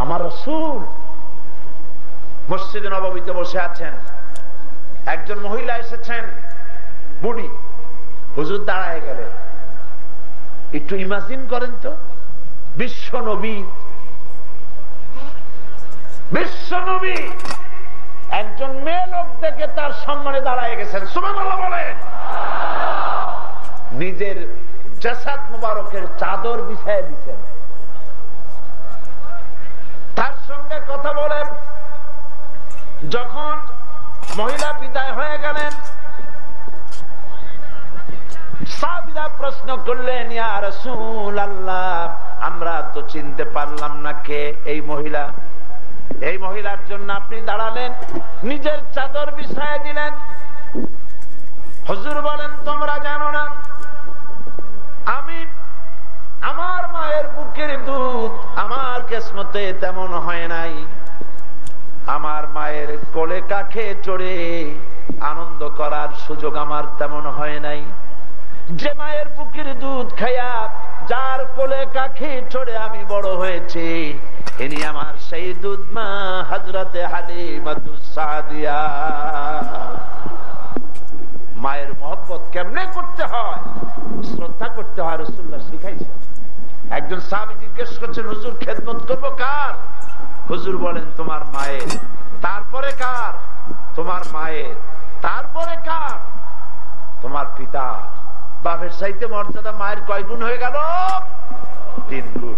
আমার রাসূল মসজিদে নববীতে বসে আছেন, একজন মহিলা এসেছেন, বুড়ি, হুজুর দাঁড়ায় গেলেন। একটু ইমাজিন করেন তো, বিশ্ব নবী একজন মেয়ে লোক দেখে তার সম্মানে দাঁড়ায় গেছেন, সুবহানাল্লাহ বলেন। নিজের জাসাদ মুবারকের চাদর বিছায় দিচ্ছেন, তার সঙ্গে কথা বলে যখন মহিলা বিদায় হয়ে গেলেন, সাহাবীরা প্রশ্ন করলেন, ইয়া রাসূলুল্লাহ, আমরা তো চিনতে পারলাম না কে এই মহিলা। এই মহিলার জন্য আপনি দাঁড়ালেন, নিজের চাদর বিছায় দিলেন। হুজুর বলেন, তোমরা জানো না আমি আমার মায়ের বুকের দুধ আমার কিসমতে তেমন হয় নাই। আমার মায়ের কোলে কাঁখে চড়ে আনন্দ করার সুযোগ আমার তেমন হয় নাই। যে মায়ের বুকের দুধ খাইয়া যার কোলে কাঁখে চড়ে আমি বড় হয়েছি, ইনি আমার সেই দুধ মা হযরতে হালিমাতুস সাদিয়া। মায়ের মহব্বত কেমনে করতে হয়, শ্রদ্ধা করতে হয়, রাসূলুল্লাহ শিখাইছেন। একজন সাহাবী জিজ্ঞেস করছেন, হুজুর খেদমত করবো কার? হুজুর বলেন, তোমার মায়ের। তারপরে কার? তোমার মায়ের। তারপরে কার? তোমার পিতা। বাপের চাইতে মর্যাদা মায়ের কয় গুণ হয়ে গেল? 3 গুণ।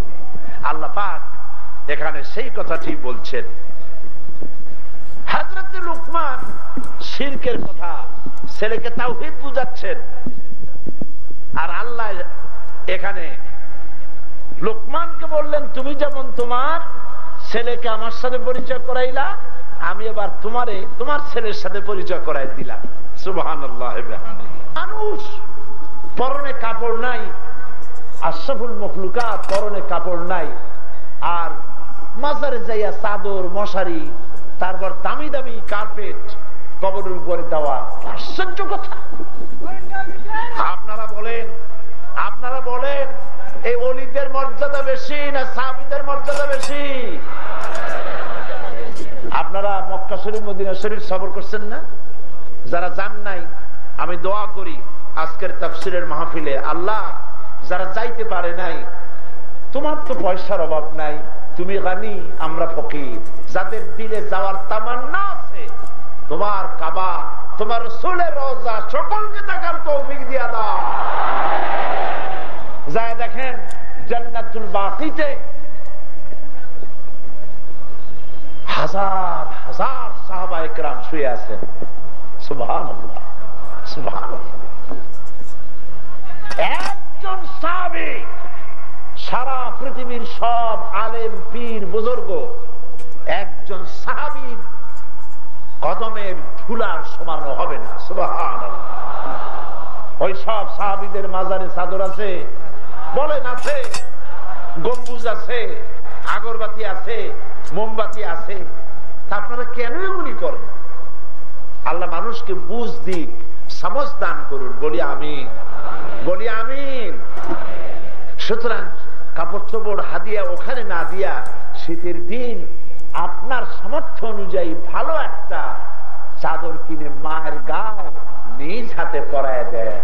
আল্লাহ পাক এখানে সেই কথাটি বলছেন। হযরত লুকমান শিরকের কথা, ছেলেকে তাওহীদ বুঝাচ্ছেন। আর আল্লাহ এখানে লুকমানকে বললেন, তুমি যেমন তোমার ছেলেকে আমার সাথে পরিচয় করাইলা, আমি এবার তোমারে তোমার ছেলের সাথে পরিচয় করাই দিলাম। সুবহানাল্লাহ। মানুষ পরনে কাপড় নাই, আশরাফুল মখলুকাত পরনে কাপড় নাই, আর মাজারে যাইয়া চাদর, মশারি, তারপর দামি দামি কার্পেট কবরের উপরে দেওয়া। আশ্চর্য কথা। আপনারা বলেন এই ওলিদের মর্যাদা বেশি না সাহাবীদের মর্যাদা বেশি? আপনারা মক্কা শরীফ, মদিনা শরীফ সফর করছেন না? যারা যান নাই, আমি দোয়া করি আজকের তাফসীরের মাহফিলে, আল্লাহ যারা যাইতে পারে নাই, তোমার তো পয়সার অভাব নাই, তুমি গানি, আমরা ফকির, যাদের দিলে যাওয়ার তামান্না আছে, তোমার কাবা, তোমার রাসূলের রওজা সকলকে দেখার তৌফিক দিয়া দাও। যায় দেখেন জান্নাতুল বাকিতে হাজার হাজার সাহাবায়ে কেরাম শুয়ে আছেন। সুবহানাল্লাহ, সুবহানাল্লাহ। একজন সাহাবী সারা পৃথিবীর সব আলেম, পীর, বুজুর্গ একজন সাহাবীর কদমের ধুলার সমান হবে না। সুবহানাল্লাহ। ওই সব সাহাবীদের মাজারে চাদর আছে, বলেন আছে, গম্বুজ আছে, আগরবাতি আছে, মোমবাতি আছে, তা আপনারা কেন এগুলি করেন? আল্লাহ মানুষকে বুঝ দিক, সমঝ দান করুন, বলি আমিন, বলি আমিন। সুতরাং কাপড় চোপড় হাদিয়া ওখানে না দিয়া শীতের দিন আপনার সামর্থ্য অনুযায়ী ভালো একটা চাদর কিনে মায়ের গায়ে নিজ হাতে পরায় দেন।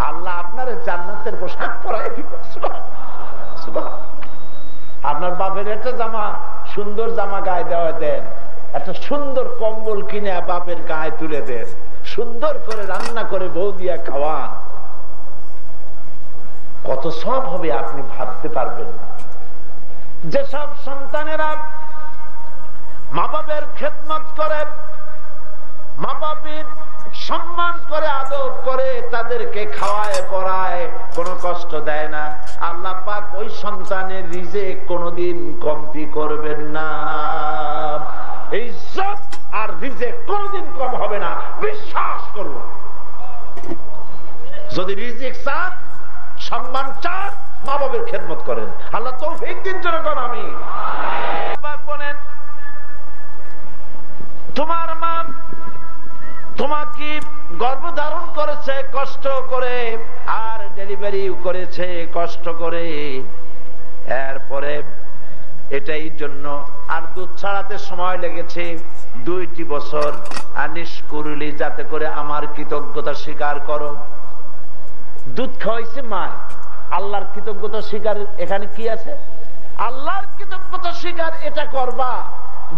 আল্লাহ আপনার জান্নাতের পোশাক পরায় দিবেন। আপনার বাপের একটা জামা, সুন্দর জামা গায়ে দেওয়া দেন, একটা সুন্দর কম্বল কিনে বাপের গায়ে তুলে দেন, সুন্দর করে রান্না করে বউ দিয়া খাওয়া, কত সব হবে আপনি ভাবতে পারবেন না। যেসব সন্তানেরা মা বাপের খেদমত করে, মা বাপের সম্মান করে, আদর করে, তাদেরকে খাওয়ায় পড়ায়, কোনো কষ্ট দেয় না, আল্লাহ পাক ওই সন্তানের রিজিক কোনোদিন কমতি করবেন না। এই ইজ্জত আর রিজিক কোনোদিন কম হবে না, বিশ্বাস করুন। যদি রিজিক চান, সম্মান চান, মা বাবের খেদমত করেন। আল্লাহ তৌফিক দিন জন্য করেন। আমি বলেন, তোমার মা তোমাকে গর্ভধারণ করেছে কষ্ট করে, আর ডেলিভারি করেছে কষ্ট করে, এরপরে এটাই জন্য আর দুধ ছাড়াতে সময় লেগেছে 2টি বছর। আনিস কুরুলি, যাতে করে আমার কৃতজ্ঞতা স্বীকার করো। দুধ খাওয়াইছে মা, আল্লাহর কৃতজ্ঞতা স্বীকার এখানে কি আছে? আল্লাহর কৃতজ্ঞতা স্বীকার এটা করবা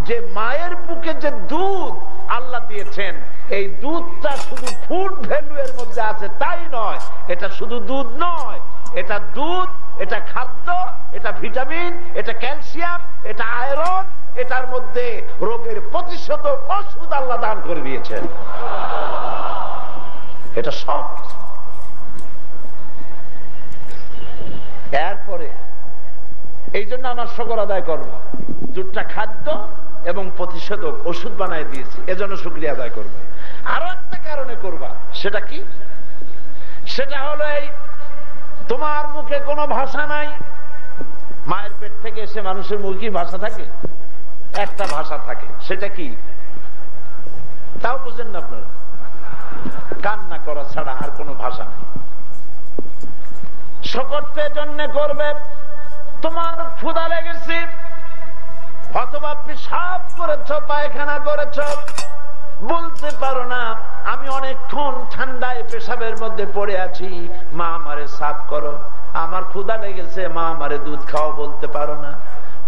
যে মায়ের বুকে যে দুধ আল্লাহ দিয়েছেন, এই দুধটা শুধু ফুড ভ্যালু এর মধ্যে আছে তাই নয়, এটা শুধু দুধ নয়, এটা দুধ, এটা খাদ্য, এটা ভিটামিন, এটা ক্যালসিয়াম, এটা আয়রন, এটার মধ্যে রোগের প্রতিষেধক ওষুধ আল্লাহ দান করে দিয়েছেন। এটা সব। এরপরে এই জন্য আমার শুকর আদায় করবো, দুধটা খাদ্য এবং প্রতিষেধক ওষুধ বানায় দিয়েছি, এজন্য শুকরিয়া আদায় করবে। আরো একটা কারণে করবা, সেটা কি? সেটা হলো এই, তোমার মুখে কোনো ভাষা নাই। মায়ের পেট থেকে এসে মানুষের মুখে কি ভাষা থাকে? একটা ভাষা থাকে, সেটা কি? তাও বুঝেন না আপনারা? কান্না করা ছাড়া আর কোনো ভাষা নেই। শকরতে জন্য করবে, তোমার ক্ষুধা লেগেছে, অথবা পেশাব করেছ, পায়খানা করেছ, বলতে পারো না আমি অনেকক্ষণ ঠান্ডায় পেশাবের মধ্যে পড়ে আছি, মা আমারে সাফ করো। আমার ক্ষুধা লেগেছে, মা আমারে দুধ খাও, বলতে পারো না।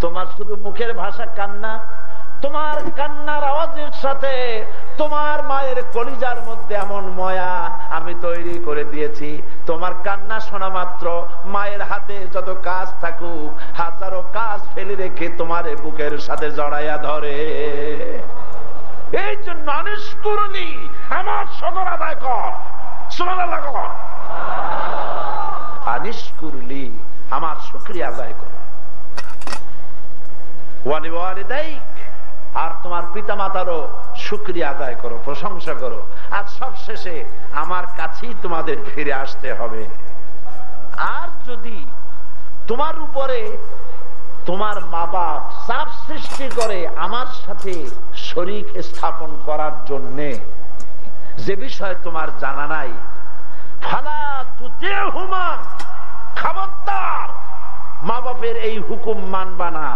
তোমার শুধু মুখের ভাষা কান্না। তোমার কান্নার আওয়াজের সাথে তোমার মায়ের কলিজার মধ্যে এমন ময়া আমি তৈরি করে দিয়েছি, তোমার কান্না শোনা মাত্র মায়ের হাতে যত কাজ থাকুক হাজারো কাজ ফেলে রেখে তোমার বুকের সাথে জড়াইয়া ধরে। এই জন্য আনিস কুরুলি, আমার শুকর আদায় কর, সুবহানাল্লাহ কর। আনিস কুরুলি, আমার শুকরিয়া আদায় কর। ওয়ালি ওয়ালিদাইক, আর তোমার পিতা মাতারও শুকরিয়া আদায় করো, প্রশংসা করো। আর সব শেষে আমার কাছেই তোমাদের ফিরে আসতে হবে। আর যদি তোমার উপরে তোমার মা বাপ চাপ সৃষ্টি করে আমার সাথে শরীক স্থাপন করার জন্যে, যে বিষয় তোমার জানা নাই, ফালা তুতিহুমা, খবরদার মা বাপের এই হুকুম মানবা না।